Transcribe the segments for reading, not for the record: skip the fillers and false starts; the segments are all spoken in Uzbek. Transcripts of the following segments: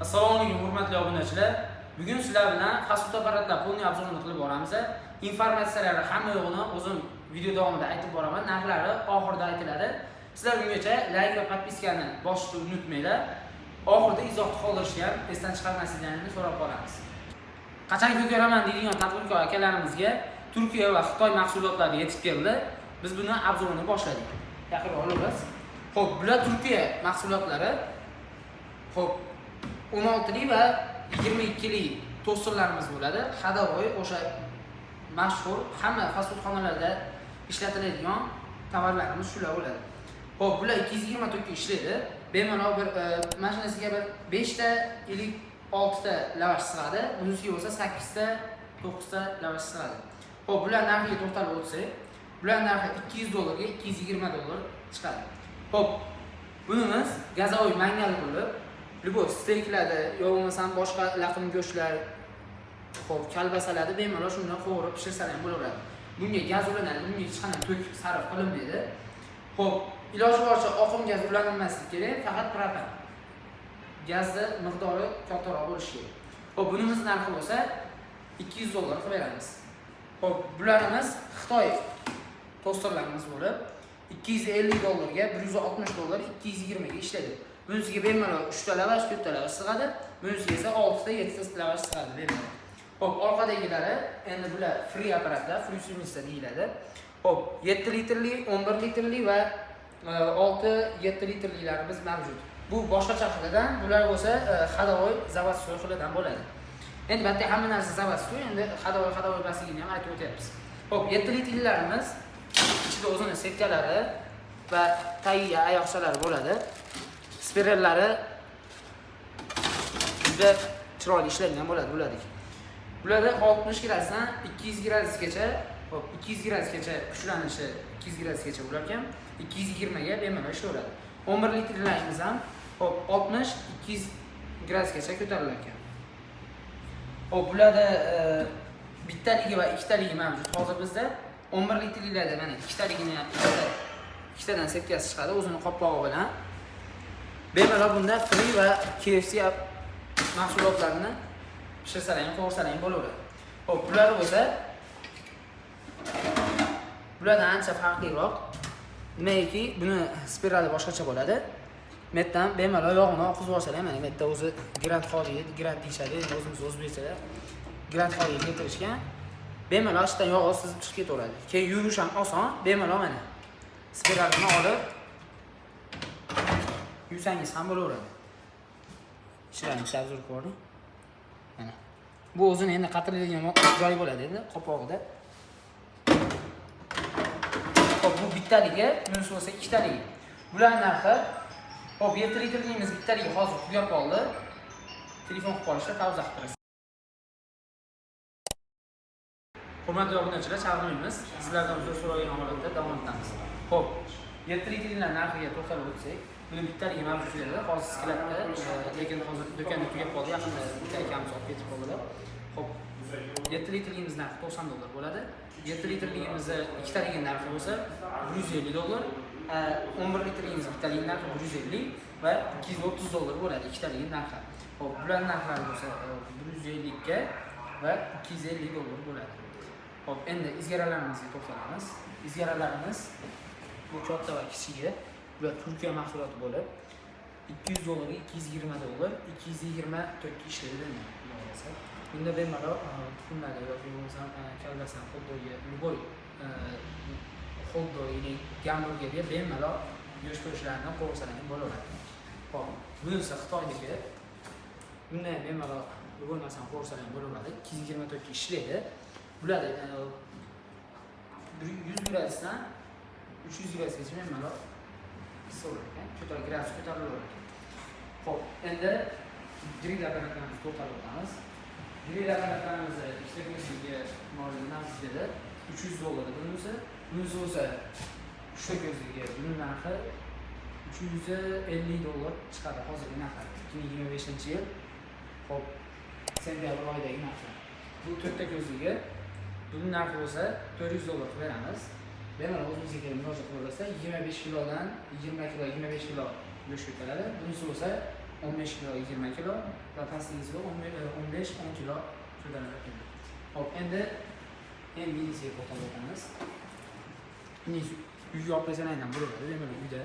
Assalomu alaykum hurmatli obunachilar. Bugun sizlar bilan fast apparatlar pulni obzorini qilib boramiz. Informatsiyalarni hamma yo'g'ini o'zim video davomida aytib boraman. Narxlari oxirida aytiladi. Sizlar bungacha like va podpiskani bosishni unutmanglar. Oxirida izohni qoldirishni ham esdan chiqarmasliklarini so'rab qolamiz. Qachon ko'raman deydigan tadbirkor akalarimizga Turkiya va Xitoy mahsulotlari yetib keldi. Biz buni obzorini boshladik. Yaqinroq olamiz. Xo'p, bular Turkiya mahsulotlari. Xo'p, 16lik va 22lik tosterlarimiz bo'ladi. Hadavoy o'sha mashhur hamma fast food xonalarida ishlatiladigan tovarlarimiz shular bo'ladi. Xo'p, bular 224 ga ishlaydi. Bemalol bir mashinasiga bir 5 ta yoki 6 ta lavash sig'adi. Bunisiga bo'lsa 8 ta, 9 ta lavash sig'adi. Xo'p, bular narxiga to'xtalib o'tsak, bular narxi $200 ga $220 chiqadi. Xo'p, bunimiz gazovoy mangal bo'lib, любой steyklarda yo bo'lmasam boshqa laqim go'shtlar, xo'p, kalbasalarda bemalol shundan qovurib pishirsa ham bo'laveradi. Bunga gaz ulanadi, bunga hech qanday tok sarf qilinmaydi. Xo'p, iloji boricha oqim gaz ulanmaslik kerak, faqat propan. Gazni miqdori kattaroq bo'lishi kerak. Xo'p, bunimiz narxi bo'lsa $200 qilib beramiz. Xo'p, bularimiz Xitoy tosterlarimiz bo'lib, $250 ga $160, $220 ga ishlaydi. Bunisiga bemalol 3 ta lavash, 4 ta lavash sig'adi. Bunisiga esa 6 ta, 7 ta lavash sig'adi bemalol. Xo'p, orqadagilari endi bular free apparatlar, free service deyiladi. Xo'p, 7 litrli, 11 litrli va 6-7 litrlilarimiz mavjud. Bu boshqacha xilidan, bular bo'lsa hadavoy zavodskoy xilidan bo'ladi. Endi bitta hamma narsa zavodskoy, endi hadavoy basligini ham aytib o'tyapmiz. Xo'p, 7 litrlilarimiz ichida o'zining sekkalari va tagiga oyoqchalari bo'ladi. Spirallari juda chiroyli ishlangan bo'ladi bulardagi. Bularda 60 gradusdan 200 gradusgacha, hop, 200 gradusgacha kuchlanishi 200 gradusgacha bo'lar ekan, 220 ga bemalol ishlaveradi. 11 litrlarimiz ham hop 60-200 gradusgacha ko'tarilar ekan. Hop, bularda bittaligi va ikkitaligi mavjud. Hozir bizda 11 litrlarda mana ikkitaligini ham ikkitadan setkasi chiqadi o'zining qoplog'i bilan. Bemalol bunda free va KFC mahsulotlarini pishirsalar, qovursalar bo'laveradi. Xo'p, bular bo'lsa bulardan ancha farqliroq. Nimaiki, buni spirali boshqacha bo'ladi. Metdan bemalol yog'ini oqizib olsalar, mana bu yerda o'zi grant xoliy, grant deyshadi, o'zimiz o'zbekchada grant xoliy keltirishgan. Bemalol ishdan yog'i sizib chiqib ketaveradi. Keyin yuvish ham oson, bemalol mana spiralini olib yusangiz ham bo'laveradi. Ishlarni tavzir ko'ring. Mana. Bu o'zini endi qatirilgan joyi bo'ladi endi qopog'ida. Xo'p, bu bittaligi, bunisi bo'lsa ikkitaligi. Bular narxi xo'p, 7 litrligimiz bittaligi hozir tugab qoldi. Telefon qilib qolishda tavsiya qilib turasiz. Hurmatli obunachilar, chaqirmaymiz. Sizlardan uzr so'ragan holatda davom etamiz. Xo'p, 7 litrliklar narxiga to'xtalib o'tsak, buni bittaligi mavjud edi. Hozir skladda, lekin hozir do'konda tugab qoldi. Yaqinda bitta akamiz olib ketib qoldilar. Xo'p, 7 litrligimiz narxi $90 bo'ladi. 7 litrligimiz ikkitaligi narxi bo'lsa $150, 11 litrligimiz bittaligi narxi $150 va $230 bo'ladi ikkitaligi narxi. Xo'p, bular narxlari bo'lsa $150 ga va $250 bo'ladi. Xo'p, endi izgaralarimizga to'xtalamiz. Izgaralarimiz bu katta va kichigi. Bular Turkiya mahsuloti bo'lib, $200 ga $220, 224 ga ishlaydi deymiz. Bunda bemalol tuxumlarga yoki bo'lmasam kalbasa, hot-dogga, любой hot-dog yoki gamburgerga bemalol go'sht qo'shlarni qo'ysalar ham bo'laveradi. Xo'p, bunisi Xitoyniki. Bunda bemalol любой narsani qo'ysalar ham bo'laveradi. 224 ga ishlaydi. Bular 100 gradusdan 300 gradusgacha bemalol so'raydi. Ko'tarilib gradus ko'tarilaveradi. Xo'p, endi grill apparatlarimizga to'xtalib o'tamiz. Grill apparatlarimizni ikkita ko'zligiga narxi $300 bunisi. Bunisi bo'lsa 3 ta ko'zligiga buning narxi $350 chiqadi hozirgi narxi. 2025-yil. Xo'p, sentyabr oyidagi narxi. Bu 4 ta ko'zligiga buning narxi bo'lsa $400 qilib beramiz. Bemalol o'zimizga murojaat qilsa 25 kilodan 20 kilo, 25 kilo go'sht ko'taradi. Bunisi bo'lsa 15 kilo, 20 kilo va pastigisi 15-10 kilo shularga keladi. Hop, endi minisiga to'xtalib o'tamiz. Minis uyga olib kelsangiz ham bo'ladi. Bemalol uyda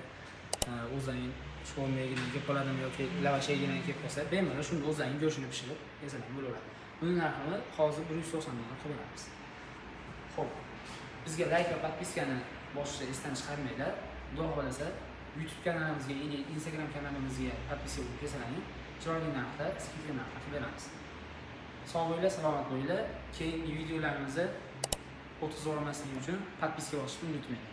o'zlaring shkolmagina yeb qoladimi yoki lavashagina yeb qolsa, bemalol shuni o'zlaring go'shtini pishirib yesangiz ham bo'laveradi. Buning narxini hozir 190 ming qilib beramiz. Xo'p, bizga like va podpiskani boshida esdan chiqarmanglar. Xudo xolasa YouTube kanalimizga, Instagram kanalimizga podpiska bo'lib kesalaring, chiroyli narxda, skidka narxda qilib beramiz. Sog' bo'linglar, salomat bo'linglar. Keyingi videolarimizni o'tkaza olmasligi uchun podpiska bosishni unutmanglar.